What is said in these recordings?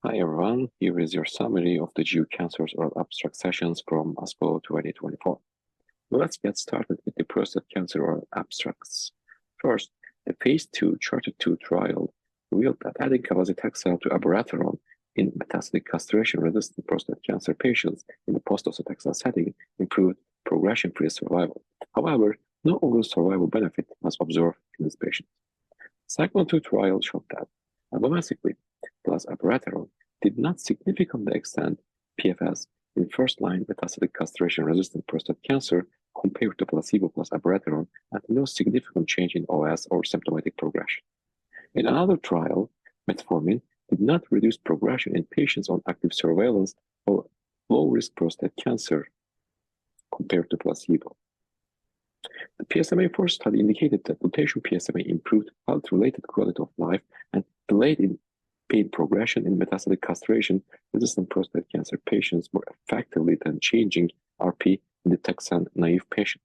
Hi everyone, here is your summary of the Cancers oral abstract sessions from ASCO 2024. Let's get started with the prostate cancer oral abstracts. First, the phase 2 CHARTED-2 trial revealed that adding cabazitaxel to abiraterone in metastatic castration-resistant prostate cancer patients in the post-docetaxel setting improved progression-free survival. However, no overall survival benefit was observed in these patients. Cyclone-2 trial showed that abemaciclib plus abiraterone did not significantly extend PFS in first-line metastatic castration-resistant prostate cancer compared to placebo plus abiraterone, and no significant change in OS or symptomatic progression. In another trial, metformin did not reduce progression in patients on active surveillance or low-risk prostate cancer compared to placebo. The PSMA-4 study indicated that lutetium PSMA improved health-related quality of life and delayed in pain progression in metastatic castration-resistant prostate cancer patients more effectively than changing RP in the taxane-naive patient.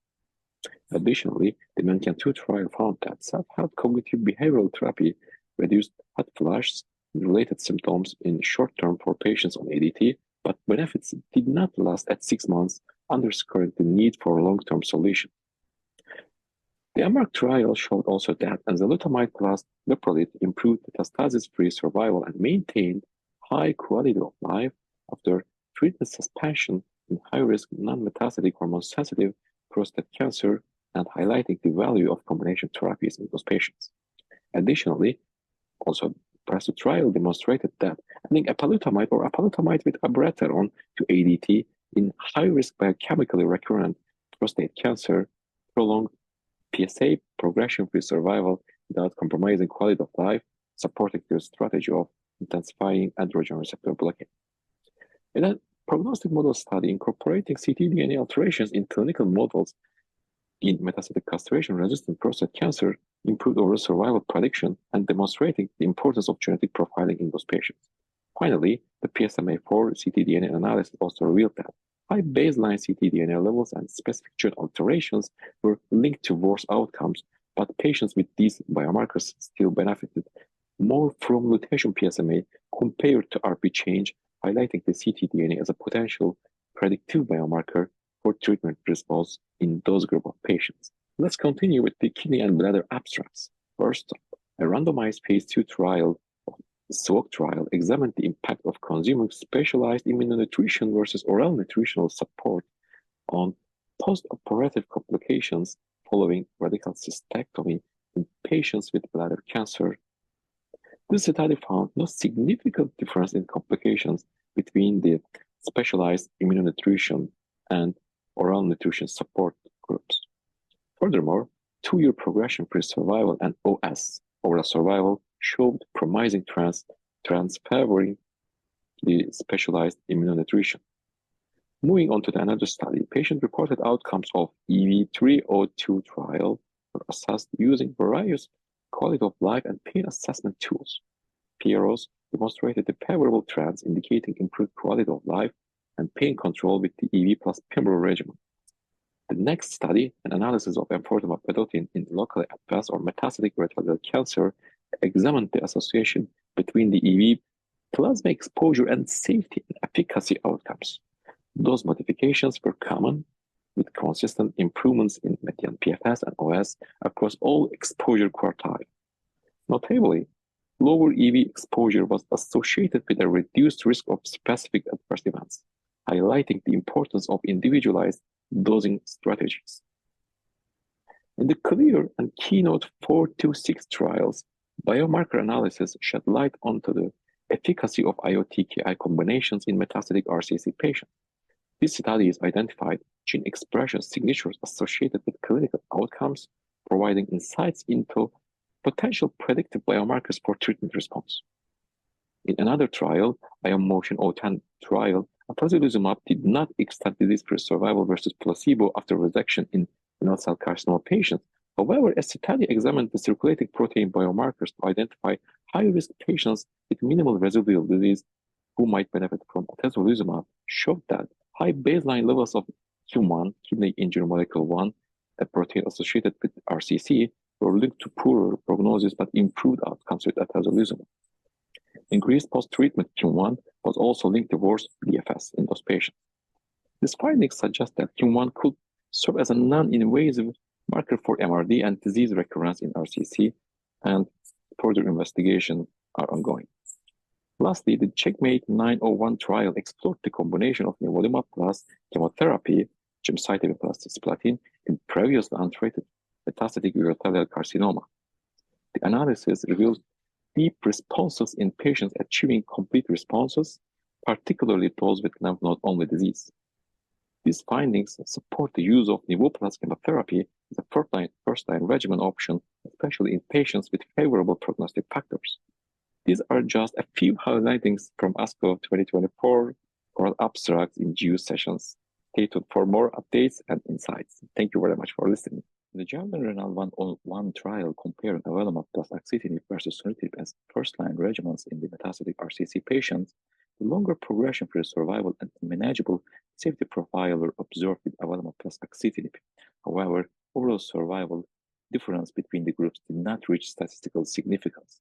Additionally, the MANCAN-2 trial found that self-help cognitive behavioral therapy reduced hot flashes and related symptoms in the short term for patients on ADT, but benefits did not last at 6 months, underscoring the need for a long-term solution. The EMBARK trial showed also that enzalutamide plus leprolid improved metastasis-free survival and maintained high quality of life after treatment suspension in high-risk non-metastatic hormone-sensitive prostate cancer, and highlighting the value of combination therapies in those patients. Additionally, also the PRESTO trial demonstrated that adding apalutamide or apalutamide with abiraterone to ADT in high-risk biochemically recurrent prostate cancer prolonged PSA progression-free survival without compromising quality of life, supporting their strategy of intensifying androgen receptor blockade. In a prognostic model study incorporating ctDNA alterations in clinical models in metastatic castration-resistant prostate cancer improved overall survival prediction and demonstrating the importance of genetic profiling in those patients. Finally, the PSMA-4 ctDNA analysis also revealed that high baseline ctDNA levels and specific gene alterations were linked to worse outcomes, but patients with these biomarkers still benefited more from lutetium PSMA compared to RP change, highlighting the ctDNA as a potential predictive biomarker for treatment response in those group of patients. Let's continue with the kidney and bladder abstracts. First, a randomized phase 2 trial, SWOG trial, examined the impact of consuming specialized immunonutrition versus oral nutritional support on post-operative complications following radical cystectomy in patients with bladder cancer. This study found no significant difference in complications between the specialized immunonutrition and oral nutrition support groups. Furthermore, 2-year progression-free survival and OS, overall survival, showed promising trends favoring the specialized immunonutrition. Moving on to another study, patient-reported outcomes of EV302 trial were assessed using various quality of life and pain assessment tools. PROs demonstrated the favorable trends indicating improved quality of life and pain control with the EV plus pembro regimen. The next study, an analysis of enfortumab vedotin in locally advanced or metastatic rectal cancer, examined the association between the EV plasma exposure and safety and efficacy outcomes. Those modifications were common, with consistent improvements in median PFS and OS across all exposure quartiles. Notably, lower EV exposure was associated with a reduced risk of specific adverse events, highlighting the importance of individualized dosing strategies. In the CLEAR and KEYNOTE 426 trials, biomarker analysis shed light onto the efficacy of IO-TKI combinations in metastatic RCC patients. These studies identified gene expression signatures associated with clinical outcomes, providing insights into potential predictive biomarkers for treatment response. In another trial, IOMotion-010 trial, atezolizumab did not extend disease-free survival versus placebo after resection in renal cell carcinoma patients. However, a study examined the circulating protein biomarkers to identify high-risk patients with minimal residual disease who might benefit from atezolizumab, showed that high baseline levels of Q1, kidney injury molecule 1, a protein associated with RCC, were linked to poorer prognosis but improved outcomes with atezolizumab. Increased post-treatment KIM-1 was also linked to worse DFS in those patients. These findings suggest that KIM-1 could serve as a non-invasive marker for MRD and disease recurrence in RCC, and further investigations are ongoing. Lastly, the Checkmate 901 trial explored the combination of nivolumab plus chemotherapy, gemcitabine plus cisplatin, in previously untreated metastatic urothelial carcinoma. The analysis revealed deep responses in patients achieving complete responses, particularly those with lymph node-only disease. These findings support the use of nivo plus chemotherapy as a first-line regimen option, especially in patients with favorable prognostic factors. These are just a few highlightings from ASCO 2024 oral abstracts in GU sessions. Stay tuned for more updates and insights. Thank you very much for listening. The German Renal 101 trial comparing avelumab plus axitinib versus sunitinib as first-line regimens in the metastatic RCC patients, the longer progression-free survival and manageable safety profile were observed with avelumab plus axitinib. However, overall survival difference between the groups did not reach statistical significance.